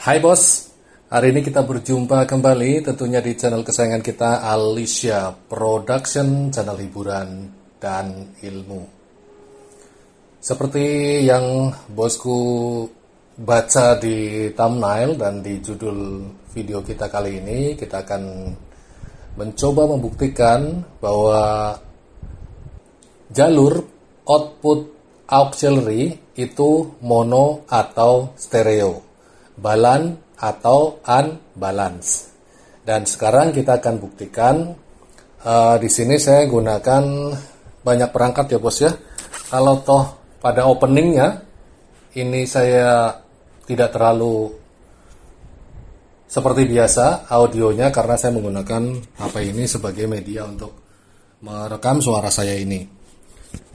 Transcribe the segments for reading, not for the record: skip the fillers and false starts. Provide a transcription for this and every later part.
Hai bos, hari ini kita berjumpa kembali tentunya di channel kesayangan kita Alicia Production, channel hiburan dan ilmu. Seperti yang bosku baca di thumbnail dan di judul video kita kali ini, kita akan mencoba membuktikan bahwa jalur output auxiliary itu mono atau stereo, balan atau unbalance. Dan sekarang kita akan buktikan. Di sini saya gunakan banyak perangkat ya bos ya. Kalau toh pada openingnya ini saya tidak terlalu seperti biasa audionya karena saya menggunakan HP ini sebagai media untuk merekam suara saya ini.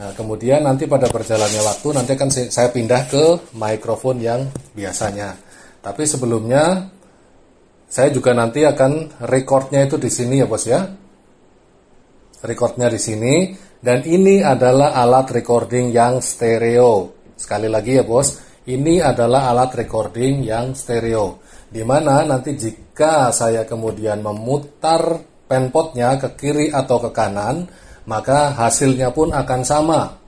Nah, kemudian nanti pada berjalannya waktu nanti akan saya pindah ke mikrofon yang biasanya. Tapi sebelumnya saya juga nanti akan recordnya itu di sini ya bos ya. Recordnya di sini dan ini adalah alat recording yang stereo. Sekali lagi ya bos, ini adalah alat recording yang stereo. Dimana nanti jika saya kemudian memutar penpotnya ke kiri atau ke kanan, maka hasilnya pun akan sama.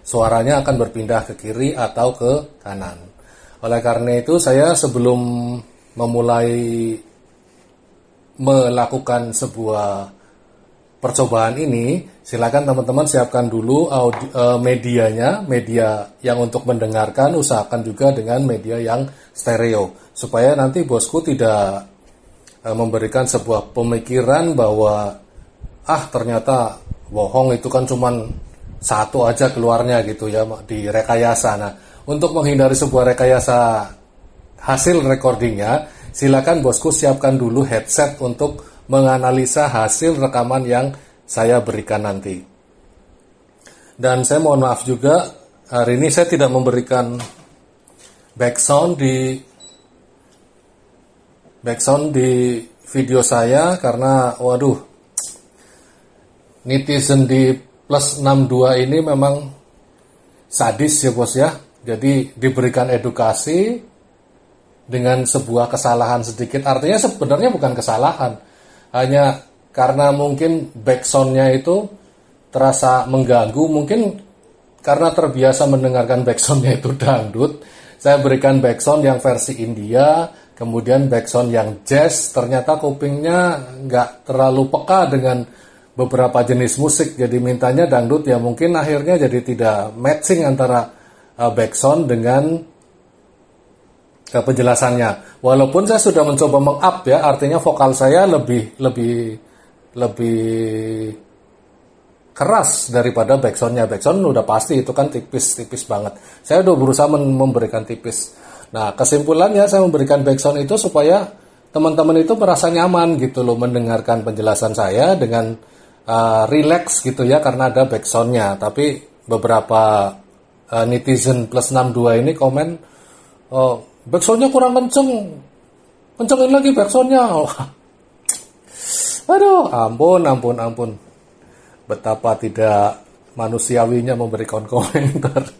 Suaranya akan berpindah ke kiri atau ke kanan. Oleh karena itu saya sebelum memulai melakukan sebuah percobaan ini, silakan teman-teman siapkan dulu media yang untuk mendengarkan, usahakan juga dengan media yang stereo. Supaya nanti bosku tidak memberikan sebuah pemikiran bahwa ternyata bohong itu kan cuman satu aja keluarnya gitu ya di rekayasa. Nah, untuk menghindari sebuah rekayasa hasil recordingnya, silakan bosku siapkan dulu headset untuk menganalisa hasil rekaman yang saya berikan nanti. Dan saya mohon maaf juga, hari ini saya tidak memberikan backsound di video saya karena netizen di plus 62 ini memang sadis ya bos ya. Jadi diberikan edukasi dengan sebuah kesalahan sedikit. Artinya sebenarnya bukan kesalahan. Hanya karena mungkin backsoundnya itu terasa mengganggu. Mungkin karena terbiasa mendengarkan backsoundnya itu dangdut. Saya berikan backsound yang versi India. Kemudian backsound yang jazz. Ternyata kupingnya nggak terlalu peka dengan beberapa jenis musik. Jadi mintanya dangdut ya mungkin akhirnya jadi tidak matching antara backsound dengan penjelasannya. Walaupun saya sudah mencoba meng-up ya, artinya vokal saya lebih keras daripada backsoundnya. Backsound udah pasti itu kan tipis banget. Saya udah berusaha memberikan tipis. Nah, kesimpulannya saya memberikan backsound itu supaya teman-teman itu merasa nyaman gitu loh mendengarkan penjelasan saya dengan relax gitu ya karena ada backsoundnya. Tapi beberapa netizen plus 62 ini komen, backsoundnya kurang kencengin lagi backsoundnya. Aduh, ampun. Betapa tidak manusiawinya memberikan komentar.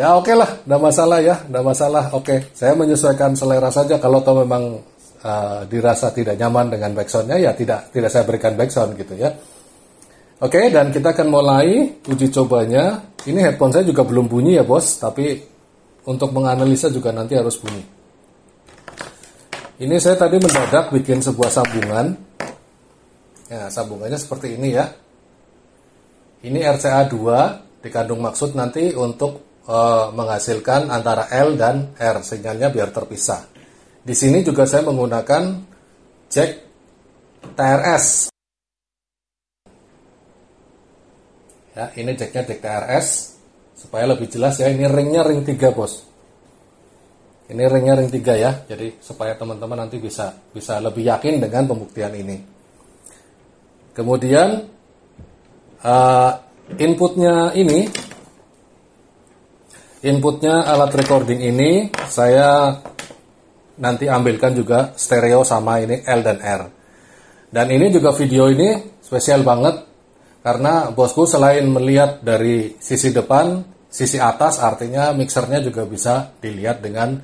Ya oke lah, enggak masalah. Oke, saya menyesuaikan selera saja. Kalau toh memang dirasa tidak nyaman dengan backsoundnya, ya tidak saya berikan backsound gitu ya. Oke, dan kita akan mulai uji cobanya. Ini headphone saya juga belum bunyi ya bos, tapi untuk menganalisa juga nanti harus bunyi. Ini saya tadi mendadak bikin sebuah sambungan. Ya, sambungannya seperti ini ya. Ini RCA 2 dikandung maksud nanti untuk menghasilkan antara L dan R, sinyalnya biar terpisah. Di sini juga saya menggunakan jack TRS. Ya, ini jacknya jack TRS supaya lebih jelas ya. Ini ringnya ring 3 bos. Ini ringnya ring 3 ya. Jadi supaya teman-teman nanti bisa lebih yakin dengan pembuktian ini. Kemudian inputnya alat recording ini saya nanti ambilkan juga stereo sama ini L dan R. Dan ini juga video ini spesial banget karena bosku selain melihat dari sisi depan, sisi atas, artinya mixernya juga bisa dilihat dengan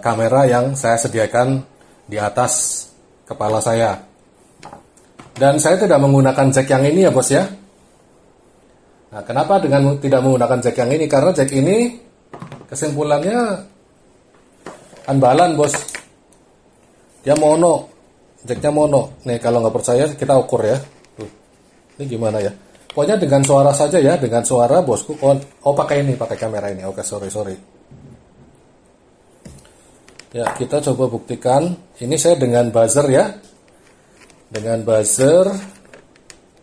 kamera yang saya sediakan di atas kepala saya. Dan saya tidak menggunakan jack yang ini ya bos ya. Nah, kenapa dengan tidak menggunakan jack yang ini? Karena jack ini kesimpulannya anbalan bos. Dia mono, jacknya mono. Nih kalau nggak percaya kita ukur ya. Tuh, ini gimana ya? Pokoknya dengan suara saja ya, dengan suara bosku. Oh pakai ini, pakai kamera ini. Oke sorry. Ya kita coba buktikan. Ini saya dengan buzzer ya. Dengan buzzer,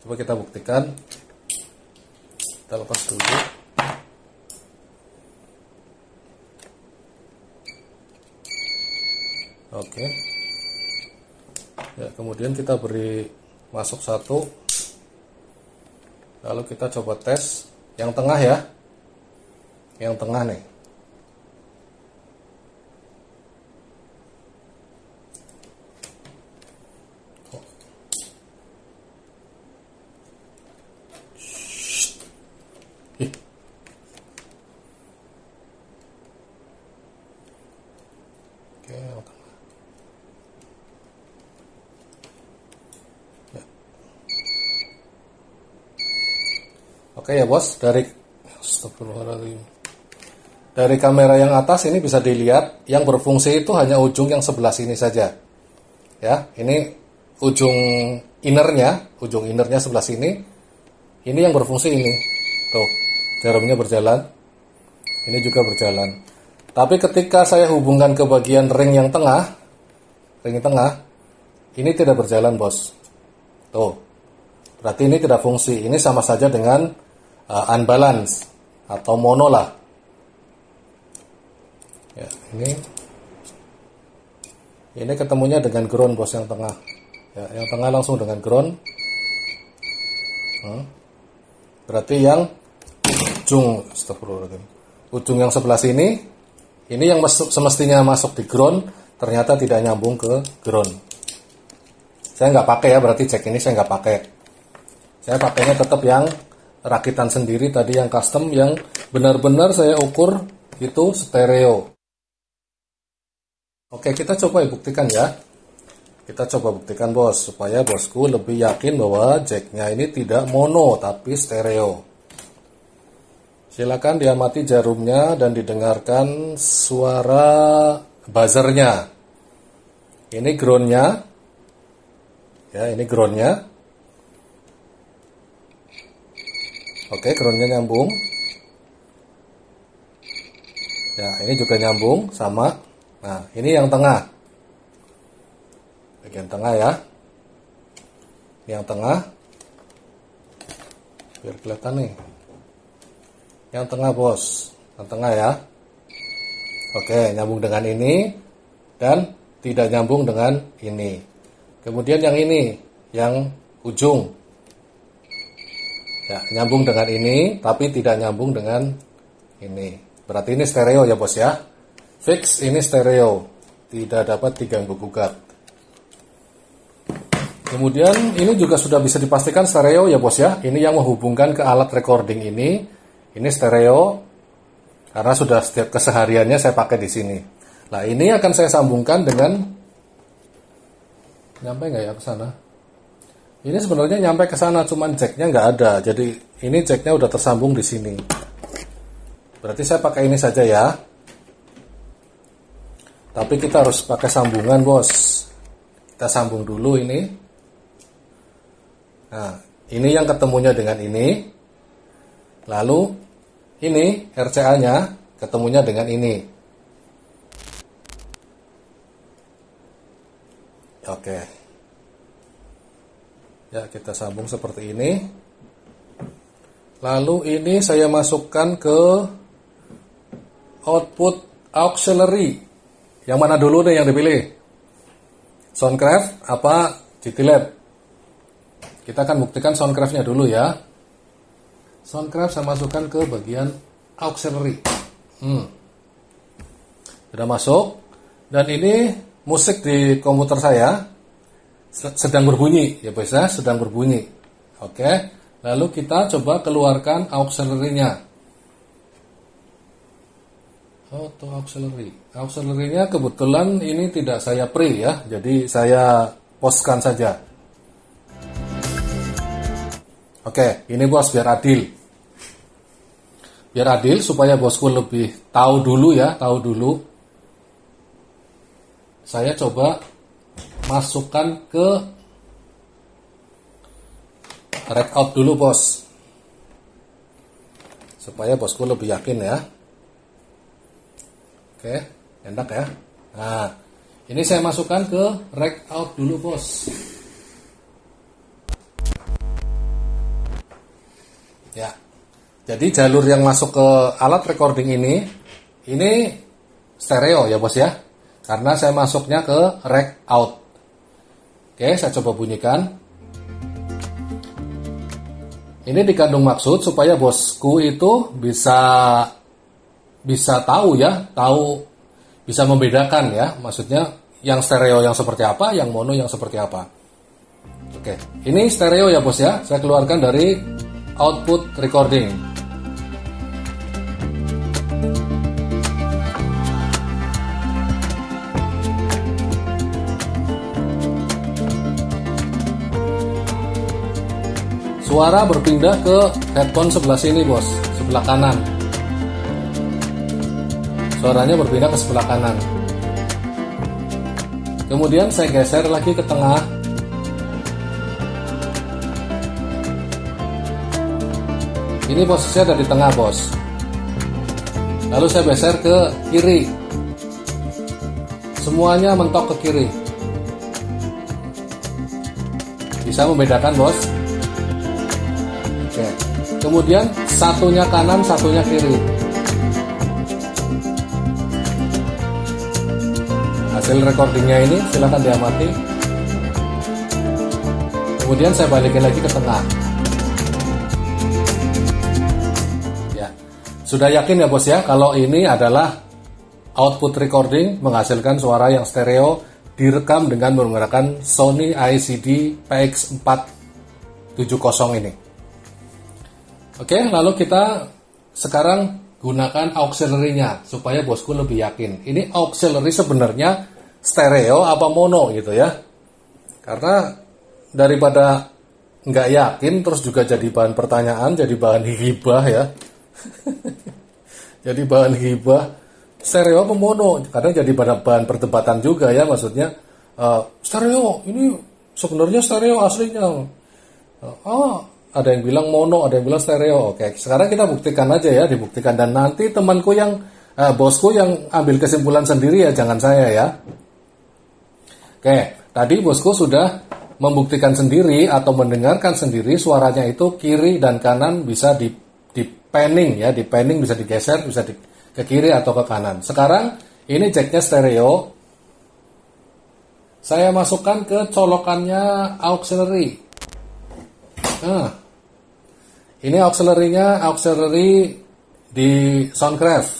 coba kita buktikan. Kita lepas dulu. Oke. Ya, kemudian kita beri masuk satu. Lalu kita coba tes yang tengah ya. Yang tengah nih. Oke ya bos, dari kamera yang atas ini bisa dilihat yang berfungsi itu hanya ujung yang sebelah sini saja. Ya, ini ujung innernya sebelah sini. Ini yang berfungsi ini. Tuh, jarumnya berjalan. Ini juga berjalan. Tapi ketika saya hubungkan ke bagian ring tengah, ini tidak berjalan bos. Tuh, berarti ini tidak fungsi. Ini sama saja dengan unbalance atau mono lah. Ya, ini ketemunya dengan ground bos yang tengah. Ya, yang tengah langsung dengan ground. Berarti yang ujung yang sebelah sini, ini yang semestinya masuk di ground, ternyata tidak nyambung ke ground. Saya nggak pakai ya, berarti jack ini saya nggak pakai. Saya pakainya tetap yang rakitan sendiri tadi, yang custom, yang benar-benar saya ukur itu stereo. Oke, kita coba buktikan ya. Kita coba buktikan bos, supaya bosku lebih yakin bahwa jacknya ini tidak mono tapi stereo. Silakan diamati jarumnya dan didengarkan suara buzzernya. Ini groundnya. Ya, ini groundnya. Oke, groundnya nyambung. Ya, ini juga nyambung sama. Nah, ini yang tengah. Bagian tengah ya. Yang tengah. Biar kelihatan nih. Yang tengah bos. Yang tengah ya. Oke, nyambung dengan ini. Dan tidak nyambung dengan ini. Kemudian yang ini. Yang ujung. Ya, nyambung dengan ini, tapi tidak nyambung dengan ini. Berarti ini stereo ya bos ya. Fix ini stereo. Tidak dapat diganggu gugat. Kemudian ini juga sudah bisa dipastikan stereo ya bos ya. Ini yang menghubungkan ke alat recording ini. Ini stereo. Karena sudah setiap kesehariannya saya pakai di sini. Nah ini akan saya sambungkan dengan. Nyampe nggak ya ke sana? Ini sebenarnya nyampe ke sana, cuman jacknya nggak ada. Jadi ini jacknya udah tersambung di sini. Berarti saya pakai ini saja ya. Tapi kita harus pakai sambungan bos. Kita sambung dulu ini. Nah, ini yang ketemunya dengan ini. Lalu ini RCA-nya ketemunya dengan ini. Oke. Ya, kita sambung seperti ini. Lalu ini saya masukkan ke output auxiliary. Yang mana dulu nih yang dipilih? Soundcraft apa GTLab? Kita akan buktikan Soundcraft-nya dulu ya. Soundcraft saya masukkan ke bagian auxiliary. Sudah masuk. Dan ini musik di komputer saya sedang berbunyi, ya bos ya, sedang berbunyi. Oke, lalu kita coba keluarkan auxiliary-nya. Auto auxiliary. Auxiliary-nya kebetulan ini tidak saya pre ya, jadi saya postkan saja. Oke, ini bos biar adil. Biar adil supaya bosku lebih tahu dulu ya, tahu dulu. Saya coba masukkan ke rec out dulu bos. Supaya bosku lebih yakin ya. Oke, enak ya. Nah, ini saya masukkan ke rec out dulu bos. Ya. Jadi jalur yang masuk ke alat recording ini stereo ya bos ya. Karena saya masuknya ke rec out. Oke, saya coba bunyikan. Ini dikandung maksud supaya bosku itu bisa tahu ya, bisa membedakan ya. Maksudnya yang stereo yang seperti apa, yang mono yang seperti apa. Oke, ini stereo ya bos ya. Saya keluarkan dari output recording. Suara berpindah ke headphone sebelah sini bos, sebelah kanan. Suaranya berpindah ke sebelah kanan. Kemudian saya geser lagi ke tengah. Ini posisinya ada di tengah bos. Lalu saya geser ke kiri. Semuanya mentok ke kiri. Bisa membedakan bos. Oke. Kemudian satunya kanan, satunya kiri. Hasil recordingnya ini silahkan diamati. Kemudian saya balikin lagi ke tengah. Ya, sudah yakin ya bos ya kalau ini adalah output recording menghasilkan suara yang stereo direkam dengan menggunakan Sony ICD PX470 ini. Oke, lalu kita sekarang gunakan auxiliary-nya supaya bosku lebih yakin. Ini auxiliary sebenarnya stereo apa mono gitu ya. Karena daripada nggak yakin terus juga jadi bahan pertanyaan, jadi bahan hibah ya. Jadi bahan hibah stereo apa mono, kadang jadi bahan perdebatan juga ya, maksudnya stereo ini sebenarnya stereo aslinya. Ada yang bilang mono, ada yang bilang stereo. Oke, sekarang kita buktikan aja ya, dibuktikan. Dan nanti temanku yang, bosku yang ambil kesimpulan sendiri ya, jangan saya ya. Oke, tadi bosku sudah membuktikan sendiri atau mendengarkan sendiri suaranya itu kiri dan kanan bisa di panning ya, di panning bisa digeser, bisa ke kiri atau ke kanan. Sekarang ini jacknya stereo. Saya masukkan ke colokannya auxiliary. Nah, ini auxiliary di Soundcraft.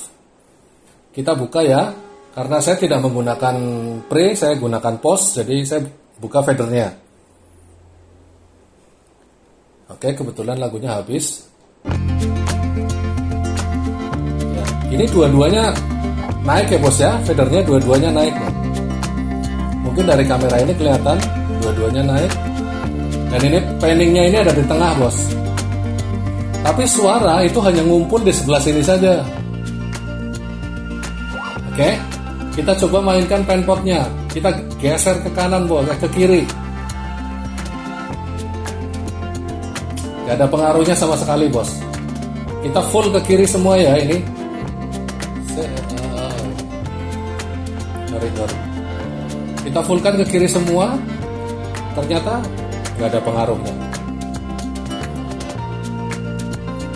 Kita buka ya, karena saya tidak menggunakan pre, saya gunakan post, jadi saya buka fadernya. Oke, kebetulan lagunya habis. Ya, ini dua-duanya naik ya bos ya, fadernya dua-duanya naik ya. Mungkin dari kamera ini kelihatan dua-duanya naik. Dan ini panningnya ini ada di tengah bos. Tapi suara itu hanya ngumpul di sebelah sini saja. Oke, kita coba mainkan penpotnya. Kita geser ke kanan bos, ke kiri. Gak ada pengaruhnya sama sekali bos. Kita full ke kiri semua ya ini. Sorry. Kita fullkan ke kiri semua. Ternyata gak ada pengaruhnya.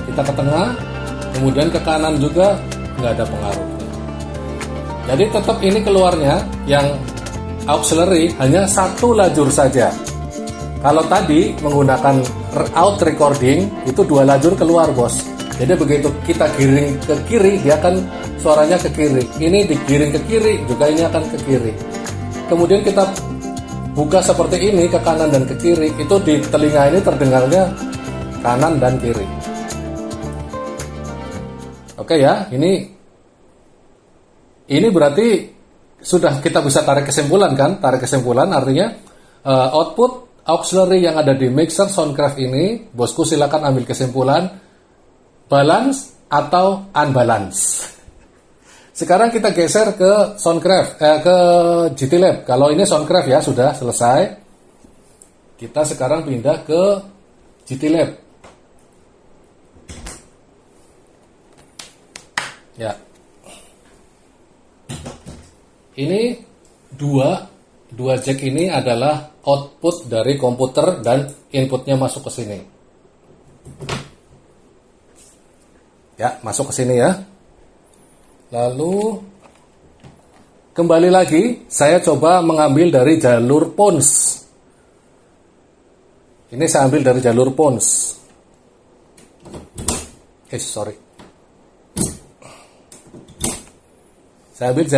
Kita ke tengah, kemudian ke kanan juga nggak ada pengaruhnya. Jadi tetap ini keluarnya yang auxiliary hanya satu lajur saja. Kalau tadi menggunakan out recording itu dua lajur keluar bos. Jadi begitu kita giring ke kiri dia akan suaranya ke kiri. Ini digiring ke kiri, juga ini akan ke kiri. Kemudian kita buka seperti ini ke kanan dan ke kiri, itu di telinga ini terdengarnya kanan dan kiri. Oke ya, ini berarti sudah kita bisa tarik kesimpulan kan? Tarik kesimpulan artinya output auxiliary yang ada di mixer Soundcraft ini, bosku silakan ambil kesimpulan balance atau unbalance. Sekarang kita geser ke Soundcraft, ke GT Lab. Kalau ini Soundcraft ya sudah selesai. Kita sekarang pindah ke GT Lab. Ya. Ini dua jack ini adalah output dari komputer dan inputnya masuk ke sini. Ya, masuk ke sini ya. Lalu kembali lagi, saya coba mengambil dari jalur pons. Ini saya ambil dari jalur pons. Sorry. Saya ambil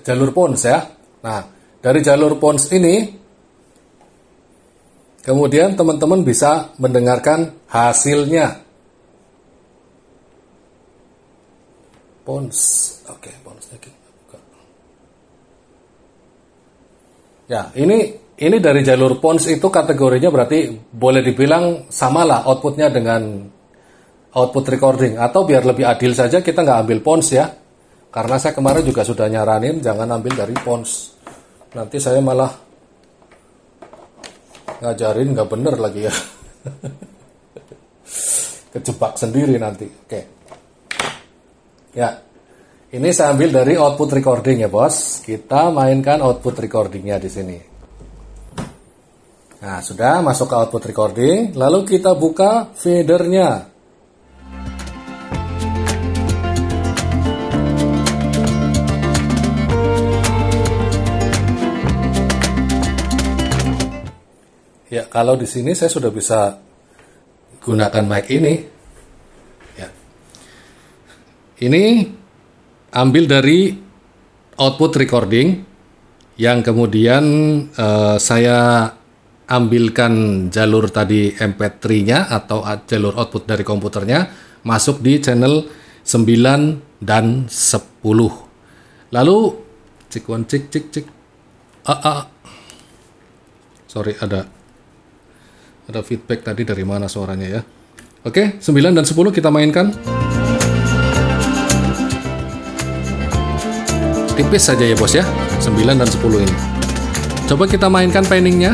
jalur pons ya. Nah, dari jalur pons ini, kemudian teman-teman bisa mendengarkan hasilnya. Pons. Oke, ponsnya kita buka. Ya, ini dari jalur pons itu kategorinya berarti boleh dibilang samalah outputnya dengan output recording, atau biar lebih adil saja kita nggak ambil pons ya, karena saya kemarin juga sudah nyaranin jangan ambil dari pons, nanti saya malah ngajarin nggak bener lagi ya. Kejebak sendiri nanti. Oke. Ya, ini saya ambil dari output recording ya bos. Kita mainkan output recordingnya di sini. Nah, sudah masuk ke output recording. Lalu kita buka fadernya. Ya, kalau di sini saya sudah bisa gunakan mic ini. Ya. Ini ambil dari output recording yang kemudian saya ambilkan jalur tadi MP3-nya atau jalur output dari komputernya masuk di channel 9 dan 10. Lalu cek one cek. Sorry, ada feedback tadi dari mana suaranya ya. Oke, 9 dan 10 kita mainkan. Tipis saja ya bos ya, 9 dan 10 ini. Coba kita mainkan panningnya.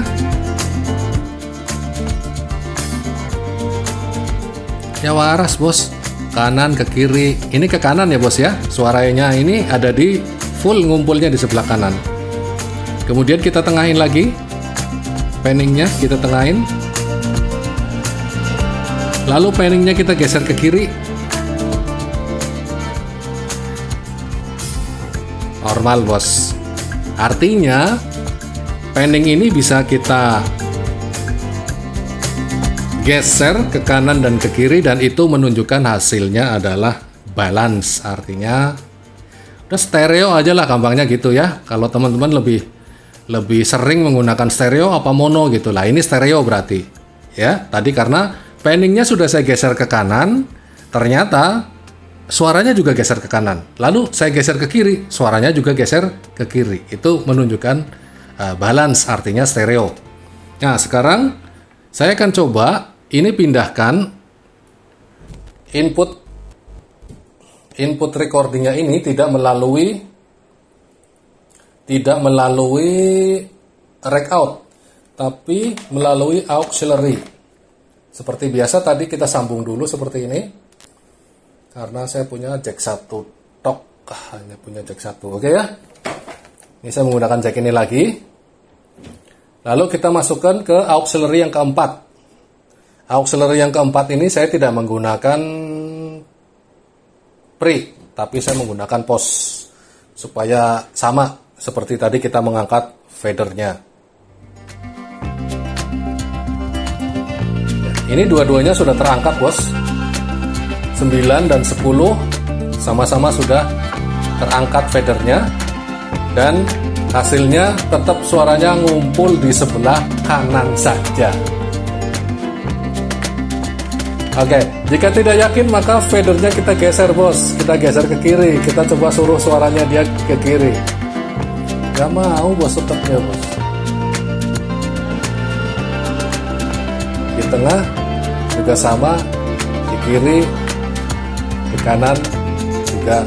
Ya waras bos, kanan ke kiri. Ini ke kanan ya bos ya, suaranya ini ada di full ngumpulnya di sebelah kanan. Kemudian kita tengahin lagi, panningnya kita tengahin. Lalu panningnya kita geser ke kiri. Normal bos. Artinya panning ini bisa kita geser ke kanan dan ke kiri, dan itu menunjukkan hasilnya adalah balance. Artinya udah stereo aja lah, gampangnya gitu ya. Kalau teman-teman lebih sering menggunakan stereo apa mono gitu lah, ini stereo berarti ya. Tadi karena panningnya sudah saya geser ke kanan, ternyata suaranya juga geser ke kanan. Lalu saya geser ke kiri, suaranya juga geser ke kiri. Itu menunjukkan balance, artinya stereo. Nah, sekarang saya akan coba ini pindahkan input recordingnya ini tidak melalui rack out, tapi melalui auxiliary. Seperti biasa tadi kita sambung dulu seperti ini. Karena saya punya jack 1 tok, hanya punya jack 1. Oke ya. Ini saya menggunakan jack ini lagi. Lalu kita masukkan ke auxiliary yang keempat. Auxiliary yang keempat ini saya tidak menggunakan pre, tapi saya menggunakan post supaya sama seperti tadi kita mengangkat fadernya. Ini dua-duanya sudah terangkat bos. 9 dan 10 sama-sama sudah terangkat fadernya, dan hasilnya tetap suaranya ngumpul di sebelah kanan saja. Oke, jika tidak yakin maka fadernya kita geser bos, kita geser ke kiri, kita coba suruh suaranya dia ke kiri. Gak mau bos, tetapnya bos. Di tengah juga sama, di kiri, di kanan juga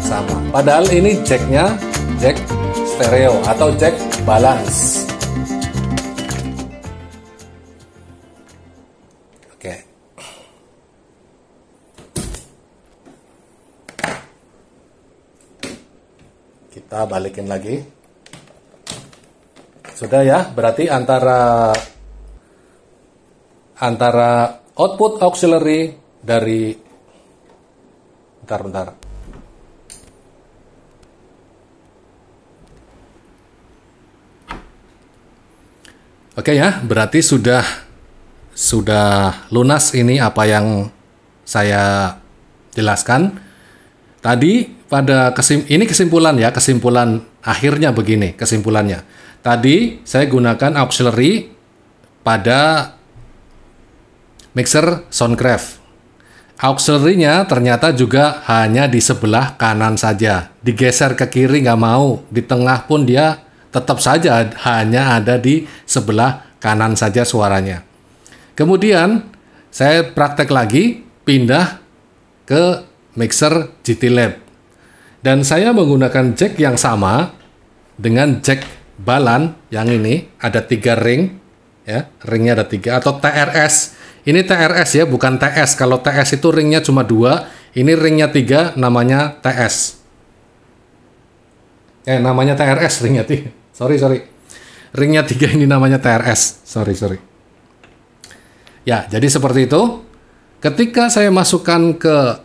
sama. Padahal ini jacknya jack stereo atau jack balance. Oke. Kita balikin lagi. Sudah ya, berarti antara output auxiliary dari bentar. Oke ya, berarti sudah lunas ini apa yang saya jelaskan. Tadi ini kesimpulan ya, kesimpulan akhirnya begini, kesimpulannya. Tadi saya gunakan auxiliary pada mixer Soundcraft. Auxiliary-nya ternyata juga hanya di sebelah kanan saja. Digeser ke kiri nggak mau, di tengah pun dia tetap saja hanya ada di sebelah kanan saja suaranya. Kemudian saya praktek lagi, pindah ke mixer GT Lab. Dan saya menggunakan jack yang sama dengan jack balance yang ini, ada 3 ring, ya, ringnya ada 3, atau TRS. Ini TRS ya, bukan TS. Kalau TS itu ringnya cuma 2, ini ringnya 3, namanya TS. Namanya TRS, ringnya 3. Sorry. Ringnya 3 ini namanya TRS. Sorry. Ya, jadi seperti itu. Ketika saya masukkan ke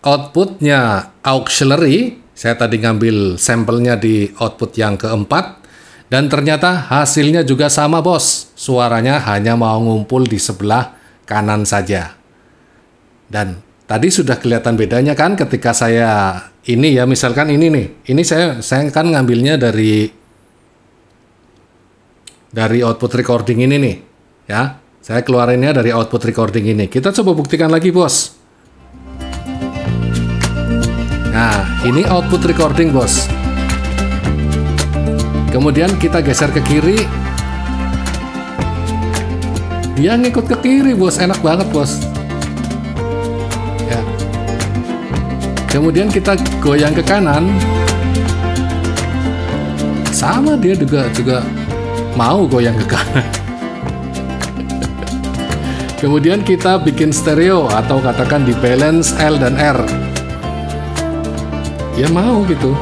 outputnya auxiliary, saya tadi ngambil sampelnya di output yang keempat, dan ternyata hasilnya juga sama bos. Suaranya hanya mau ngumpul di sebelah kanan saja. Dan tadi sudah kelihatan bedanya kan ketika saya ini ya, misalkan ini nih. Ini saya kan ngambilnya dari output recording ini nih. Ya, saya keluarinnya dari output recording ini. Kita coba buktikan lagi bos. Nah, ini output recording bos. Kemudian kita geser ke kiri. Dia ngikut ke kiri bos, enak banget bos. Ya. Kemudian kita goyang ke kanan. Sama, dia juga mau goyang ke kanan. Kemudian kita bikin stereo atau katakan di balance L dan R. Ya mau gitu.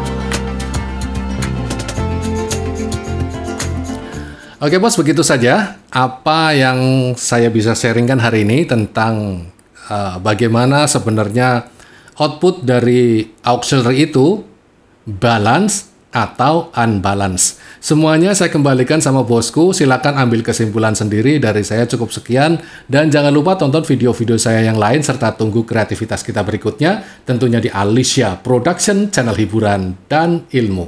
Oke bos, begitu saja apa yang saya bisa sharingkan hari ini tentang bagaimana sebenarnya output dari auxiliary itu balance atau unbalance. Semuanya saya kembalikan sama bosku, silakan ambil kesimpulan sendiri. Dari saya cukup sekian, dan jangan lupa tonton video-video saya yang lain serta tunggu kreativitas kita berikutnya, tentunya di Alicia Production, channel hiburan dan ilmu.